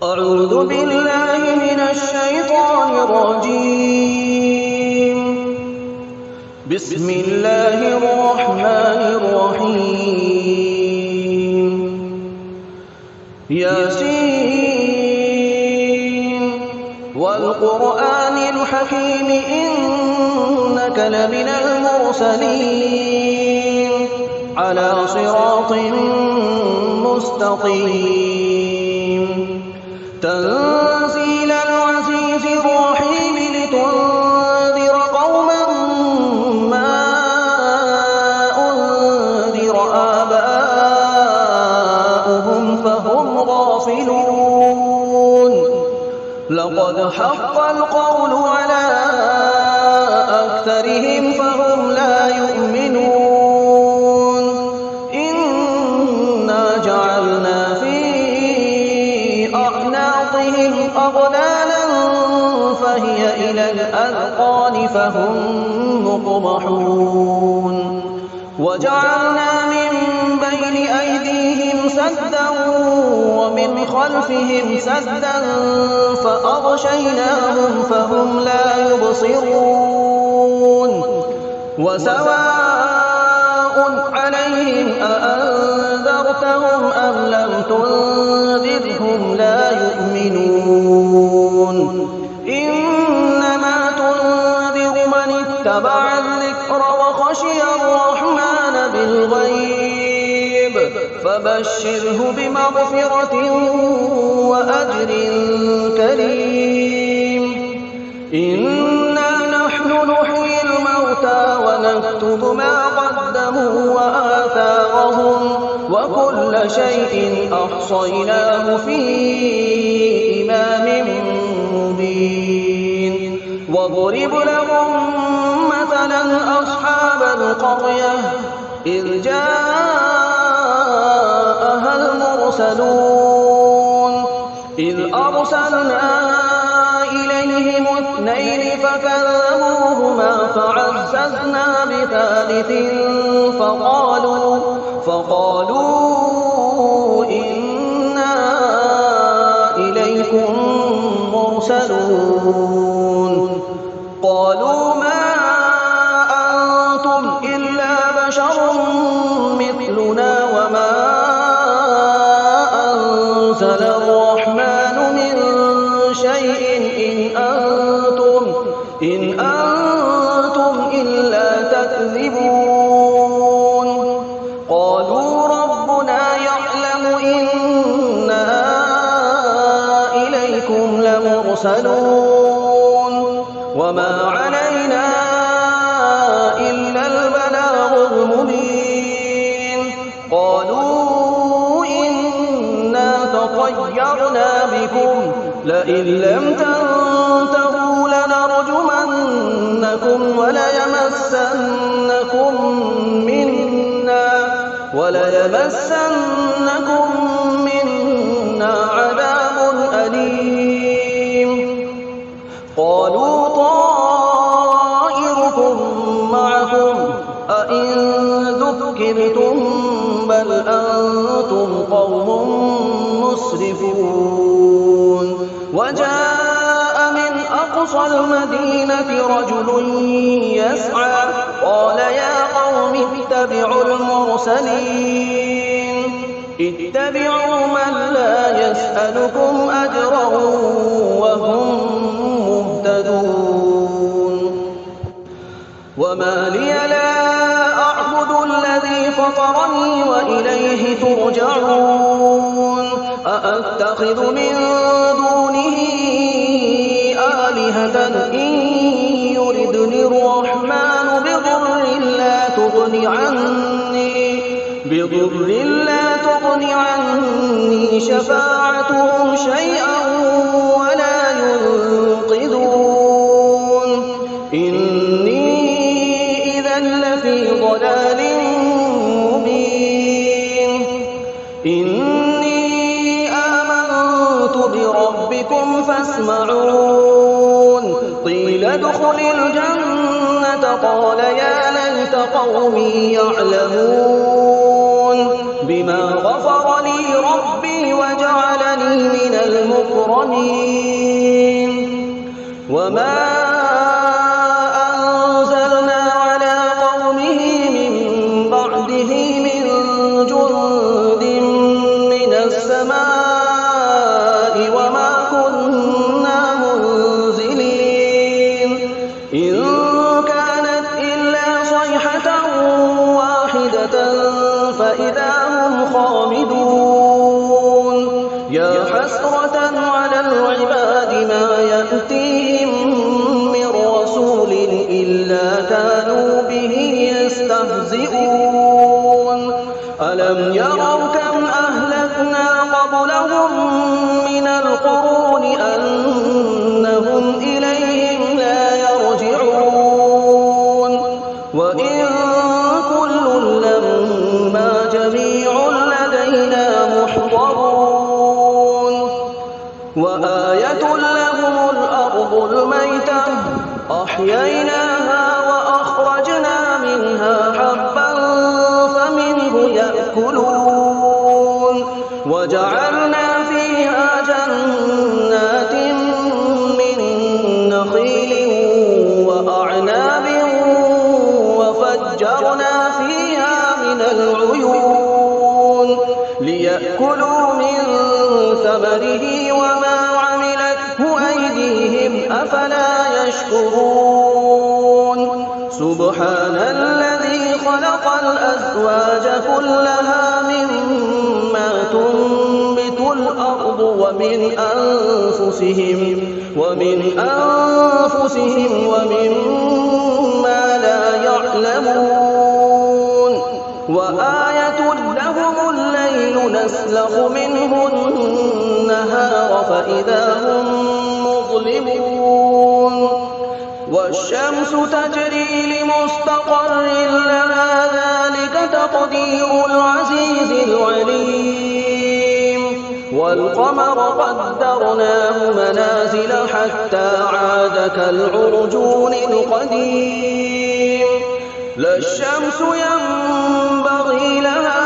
أعوذ بالله من الشيطان الرجيم. بسم الله الرحمن الرحيم. ياسين والقرآن الحكيم إنك لمن المرسلين على صراط مستقيم. تنزيل العزيز الرحيم لتنذر قوما ما أنذر آباؤهم فهم غافلون. لقد حق القول على أكثرهم فهم لا يؤمنون. إنا جعلنا في أعناقهم أغلالا فهي إلى الأذقان فهم مقمحون. وجعلنا من بين أيديهم سدا ومن خلفهم سدا فأغشيناهم فهم لا يبصرون. وسواء عليهم أأنذرتهم أم لم تنذرهم لا يؤمنون. إنما تنذر من اتبع الذكر وخشي الرحمن بالغيب فبشره بمغفرة وأجر كريم. إنا نحن نحيي الموتى ونكتب ما قدموا وآثارهم وكل شيء أحصيناه في إمام مبين. واضرب لهم مثلا أصحاب القرية إذ جاءها المرسلون إذ أرسلنا إليهم اثنين فكذبوهما فعززنا بثالث فقالوا إنا إليكم مرسلون. قالوا ما أنتم إلا بشر مثلنا وما أنزل الرحمن من شيء إن أنتم إلا تكذبون. قالوا ربنا يعلم إنا إليكم لمرسلون وما علينا إلا البلاغ المبين. قالوا إنا تطيرنا بكم لئن لم تنتهوا لنرجمنكم وليمسنكم منا عذاب أليم. قالوا طائركم معكم أئن ذكرتم بل أنتم قوم مسرفون. وجاء من أقصى المدينة رجل يسعى قال يا قوم اتبعوا المرسلين اتبعوا من لا يسألكم أجرا وهم مهتدون. وما لي لا أعبد الذي فطرني وإليه ترجعون. أأتخذ من دونه آلهة إن يردني الرحمن بضر لا تغن عني شفاعتهم شيئا ولا ينقذون. إني إذا لفي ضلال مبين. إني آمنت بربكم فاسمعون. قيل ادخل الجنة قال يا ليت قومي يعلمون بما غفر لي ربي وجعلني من المكرمين. المكرمين وما أنزلنا على قومه من بعده من جند من السماء وما كنا منزلين إن كانت إلا صيحة واحدة فإذا هم خامدون يا حسرة على العباد ما يأتيهم من رسول إلا كانوا به يستهزئون ألم يروا كم أهلكنا قبلهم من القرون أنهم إليهم لا يرجعون وإن كل لما جميع لدينا محضرون وآية لهم الأرض الميتة أحييناها وأخرجنا منها حبا فمنه يأكلون وجعلنا فيها جنات من نخيل وأعناب وفجرنا فيها من العيون ليأكلوا من ثمره وما عملته أيديهم أفلا يشكرون سبحان الذي خلق الأزواج كلها مما تنبت الأرض ومن أنفسهم ومما لا يعلمون وآية لهم الليل نسلخ منه النهار فإذا هم مظلمون والشمس تجري لمستقر لها ذلك تقدير العزيز العليم والقمر قدرناه منازل حتى عاد كالعرجون القديم لا الشمس ينبغي لها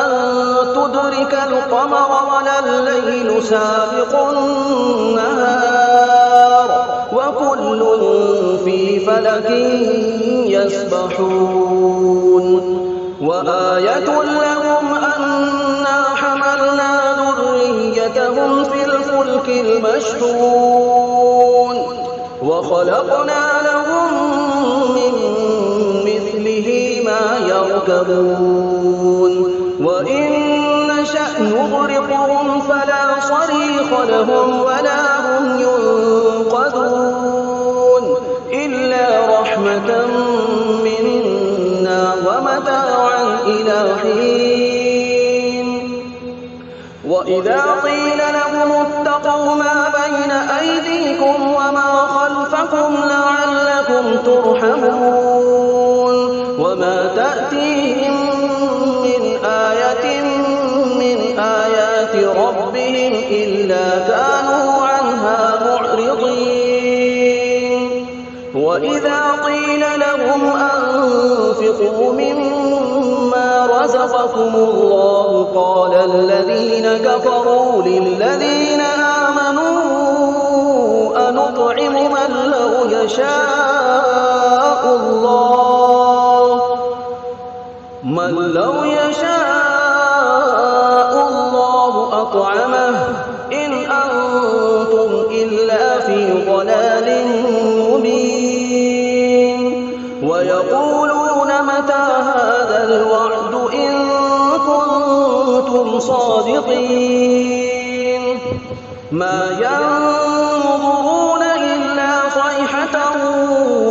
أن تدرك القمر ولا الليل سابق النهار وكل في فلك يسبحون وآية لهم أنا حملنا ذريتهم في الفلك المشحون وخلقنا لهم من مثله ما يركبون وإن نشأ نغرقهم فلا صريخ لهم ولا هم ينقذون إلا رحمة منا ومتاعا إلى حين وإذا قيل لهم اتقوا ما بين أيديكم وما خلفكم لعلكم ترحمون وما تأتيهم من آية من آيات ربهم إلا كانوا عنها معرضين وإذا قيل لهم أنفقوا مما رزقكم الله قال الذين كفروا للذين آمنوا أنطعم من لو يشاء الله أطعمه إن أنتم إلا في ضلال مبين ويقولون متى هذا الوعد إن كنتم صادقين ما ينظرون إلا صيحة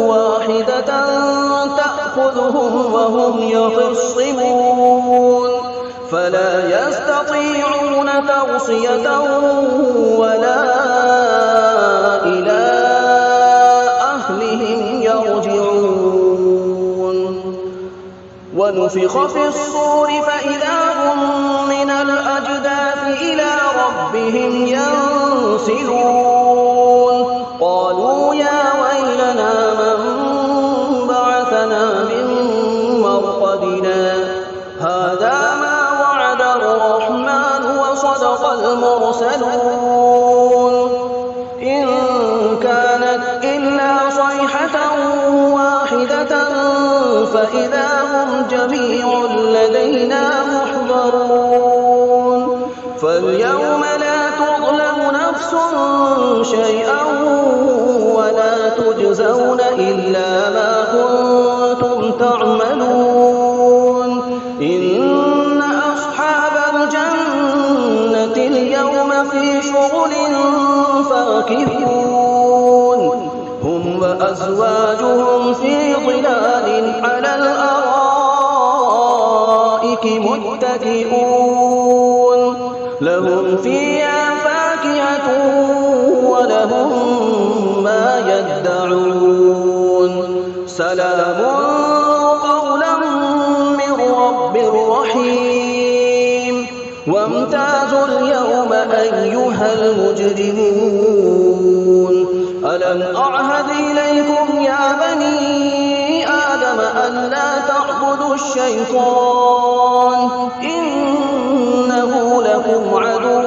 واحدة تأخذهم وهم يخصمون فلا يستطيعون توصية ولا إلى أهلهم يرجعون ونفخ في الصور فإذا هم من الأجداث إلى ربهم ينسلون قالوا يا ويلنا من بعثنا من مرقدنا هذا ما وعد الرحمن وصدق المرسلون صيحة واحدة فإذا هم جميع لدينا محضرون فاليوم لا تظلم نفس شيئا ولا تجزون إلا ما كنتم تعملون إن أصحاب الجنة اليوم في شغل فاكهون هم وأزواجهم في ظلال على الأرائك متكئون لهم فيها فاكهة ولهم ما يدعون سلام قولا من رب رحيم وامتازوا اليوم أيها المجرمون ألم أعهد إليكم يا بني آدم ألا تعبدوا الشيطان إنه لكم عدو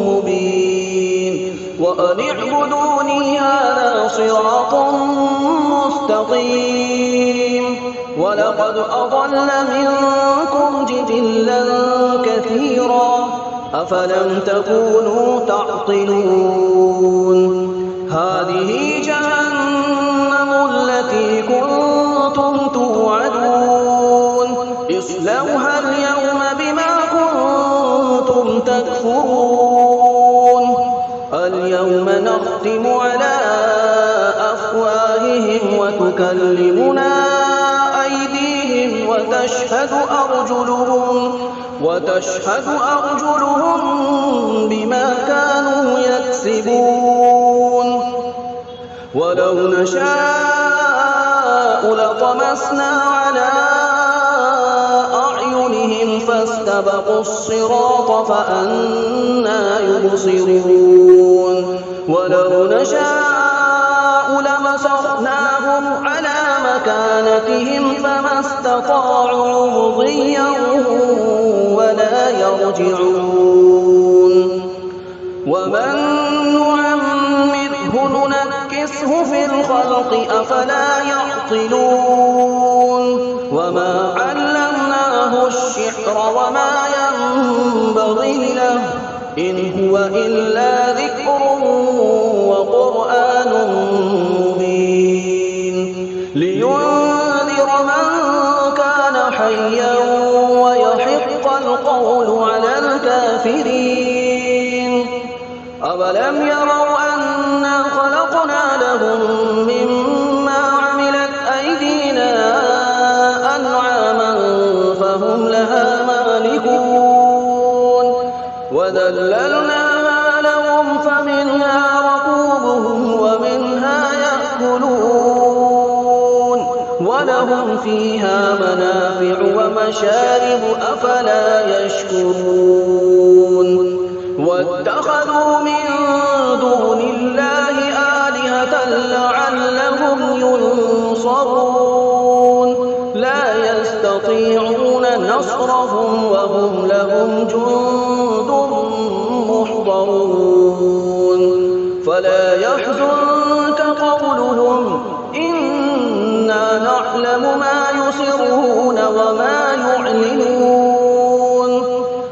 مبين وأن اعبدوني هذا صراط مستقيم ولقد أضل منكم جبلا كثيرا أفلم تكونوا تعقلون هذه جهنم التي كنتم توعدون اصلوها اليوم بما كنتم تكفرون اليوم نختم على أفواههم وتكلمنا أيديهم وتشهد أرجلهم بما كانوا يكسبون ولو نشاء لطمسنا على أعينهم فاستبقوا الصراط فأنى يبصرون ولو نشاء لمسخناهم على مكانتهم فما استطاعوا مضيا ولا يرجعون ومن نعمره ننكسه في الخلق أفلا يعقلون وما علمناه الشعر وما ينبغي له إن هو إلا ذكر وقرآن مبين لينذر من كان حيا ويحق القول على الكافرين أولم يروا أنا خلقنا لهم مما عملت أيدينا أنعاما فهم لها مالكون وذللناها لهم فمنها ركوبهم ومنها يأكلون ولهم فيها منافع ومشارب أفلا يشكرون واتخذوا من دون الله آلهة لعلهم ينصرون لا يستطيعون نصرهم وهم لهم جند محضرون فلا يحزنك قولهم إنا نعلم ما يسرون وما يعلنون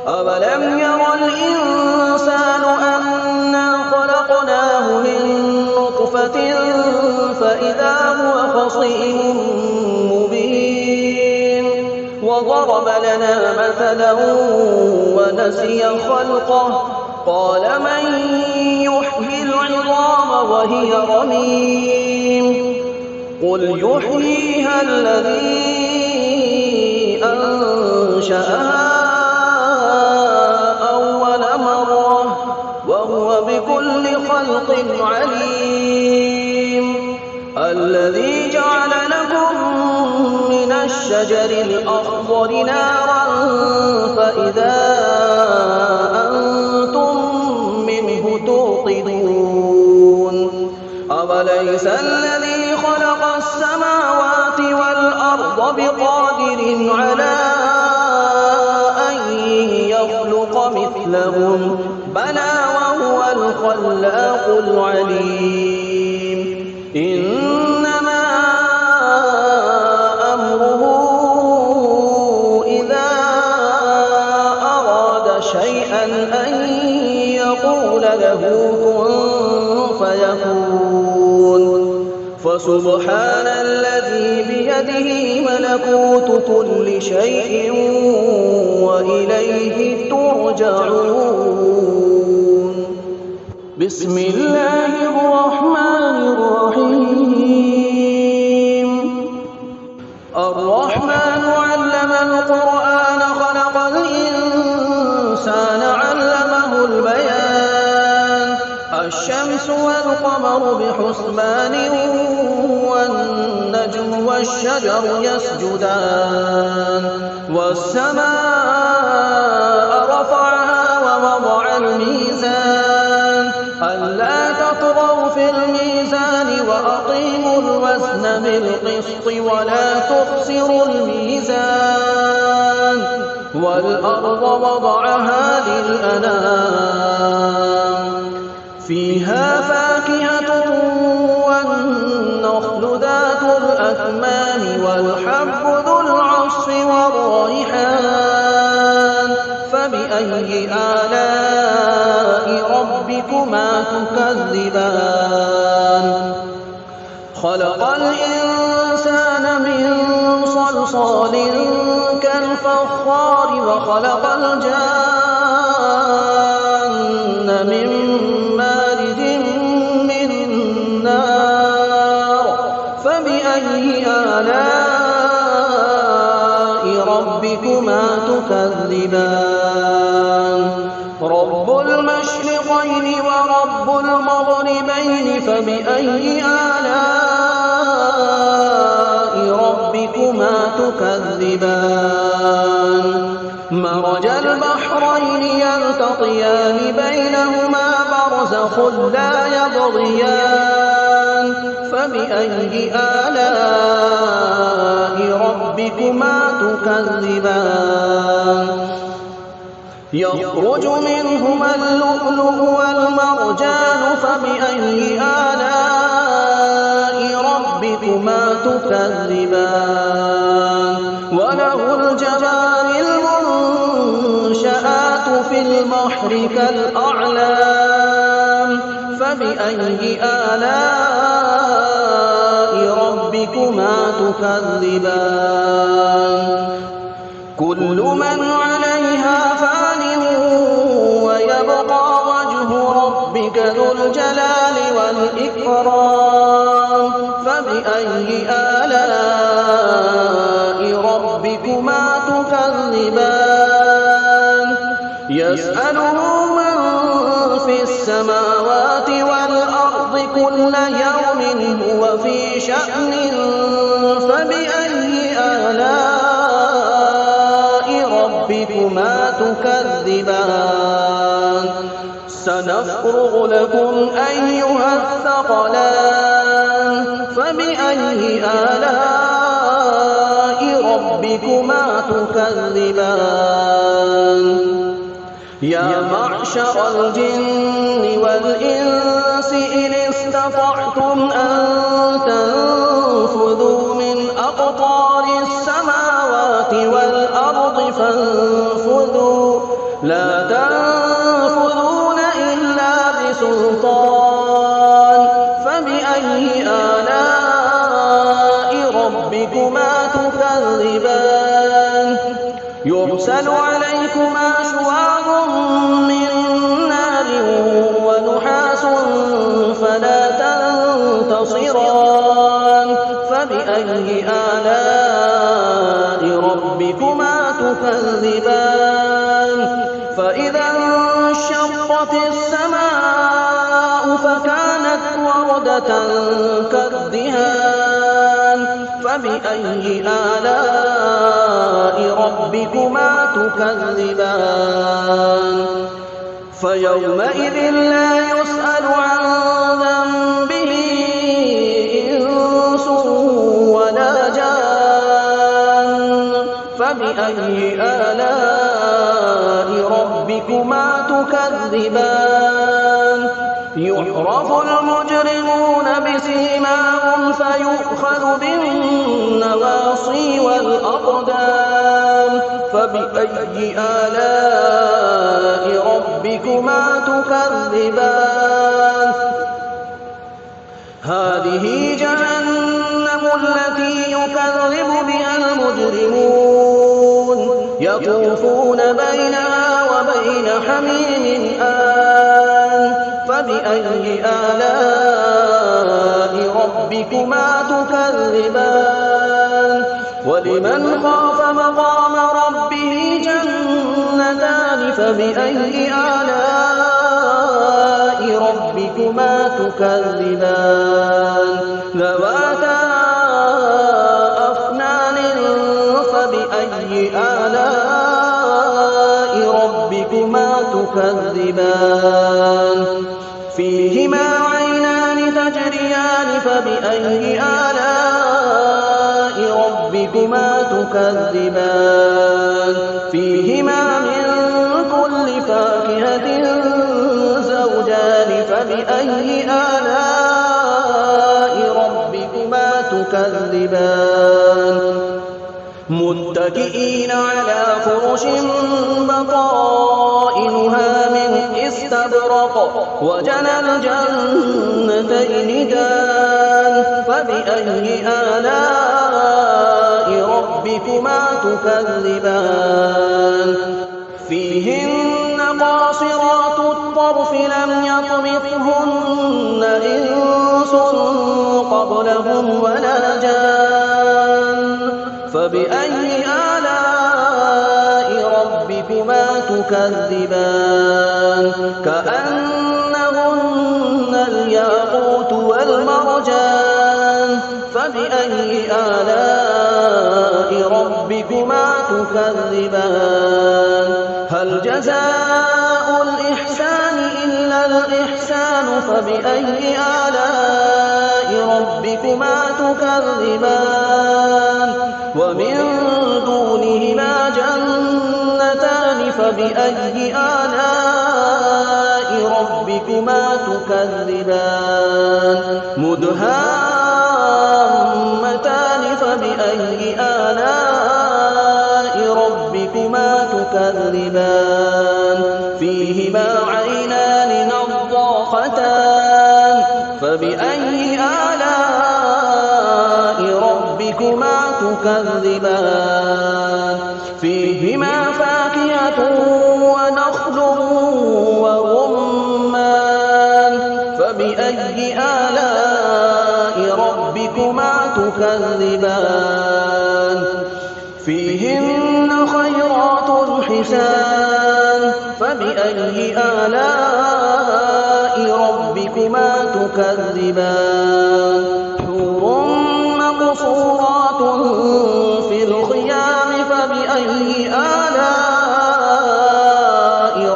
أولم ير الإنسان أنا خلقناه من نطفة فإذا هو خصيم مبين وضرب لنا مثلا ونسي خلقه قال من يحيي العظام وهي رميم قل يحييها الذي أنشأها أول مرة وهو بكل خلق عليم الذي جعل لكم من الشجر الأخضر نارا فإذا أنتم منه توقدون أوليس الذي خلق السماوات والأرض بقادر على أن يخلق مثلهم بلى وهو الخلاق العليم إنما أمره إذا أراد شيئا أن يقول له كن فيكون. فسبحان الذي بيده ملكوت كل شيء وإليه ترجعون. بسم الله الرحمن الرحيم. الرحمن علم القرآن خلق الإنسان علمه البيان. الشمس والقمر بحسبان والنجم والشجر يسجدان. والسماء رفعها ووضع الميزان ألا تطغوا في الميزان وأقيموا الوزن بالقسط ولا تخسروا الميزان. والأرض وضعها للأنام فيها فاكهة والنخل ذات الأكمام والحب ذو العصف والريحان. فبأي آلاء ربكما تكذبان. خلق الإنسان من صلصال كالفخار وخلق الجان من مارج من نار. فبأي آلاء ربكما تكذبان. رب المشرقين ورب المغربين فبأي آلاء ربكما تكذبان. مرج البحرين يلتقيان بينهما برزخ لا يبغيان. فبأي آلاء ربكما تكذبان. يخرج منهما اللؤلؤ والمرجان. فبأي آلاء ربكما تكذبان. وله الجوار المنشآت في البحر كالأعلام. فبأي آلاء ربكما تكذبان. كل من عليها فان ويبقى وجه ربك ذو الجلال والإكرام. فبأي آلاء ربكما تكذبان. يسأله من في السماوات والأرض كل يوم هو في شأن. فبأي آلاء ربكما تكذبان. سنفرغ لكم أيها الثقلان. فبأي آلاء ربكما تكذبان. يا معشر الجن والإنس إن استطعتم أن تنفذوا من أقطار السماوات والأرض فانفذوا لا تنفذون إلا بسلطان. فبأي آلاء ربكما تكذبان. يرسل عليكما شواظ من نار ونحاس فلا تنتصران. فبأي آلاء ربكما تكذبان. فإذا انشقت السماء فكانت وردة كالدهان. فبأي آلاء ربكما تكذبان. فيومئذ لا يسأل عن ذنبه إنس ولا جان. فبأي آلاء ربكما تكذبان. يعرف المجرمون بسيماهم فيؤخذ بالنواصي والأقدام فبأي آلاء ربكما تكذبان هذه جهنم التي يكذب بها المجرمون يطوفون بينها وبين حميم آن فبأي آلاء ربكما تكذبان ولمن خاف مقام ربه جنتان فبأي آلاء ربكما تكذبان ذواتا أفنان فبأي آلاء ربكما تكذبان فيهما عينان تجريان فبأي آلاء ربكما تكذبان فيهما من كل فاكهة زوجان فبأي آلاء ربكما تكذبان متكئين على فرش بطائنها من استبرق وجنى الجنتين دان فبأي آلاء ربكما تكذبان فيهن قاصرات الطرف لم يطمثهن إنس قبلهم ولا جان فبأي آلاء ربكما تكذبان كأنهن الياقوت والمرجان فبأي آلاء ربكما تكذبان هل جزاء الإحسان إلا الإحسان فبأي آلاء ربكما تكذبان ومن دونهما جنتان فبأي آلاء ربكما تكذبان مدهامتان فبأي آلاء ربكما تكذبان فيهما عينان نضاختان فبأي آلاء ربكما تكذبان فيهما فاكهة ونخل ورمان فبأي آلاء ربكما تكذبان فيهن خيرات حسان فبأي آلاء ربكما تكذبان حور مقصورات في الخيام فبأي آلاء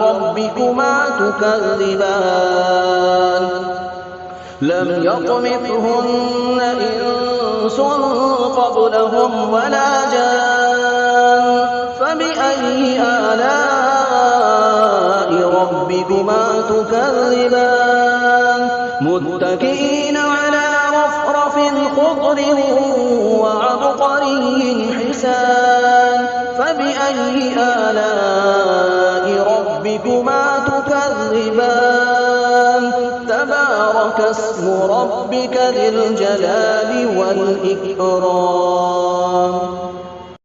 ربكما تكذبان لم يطمثهن إنس قبلهم ولا جان فبأي آلاء ربكما تكذبان متكئين على رفرف خضر وعبقري حسان فبأي آلاء ربكما تكذبان تبارك اسم ربك ذي الجلال والإكرام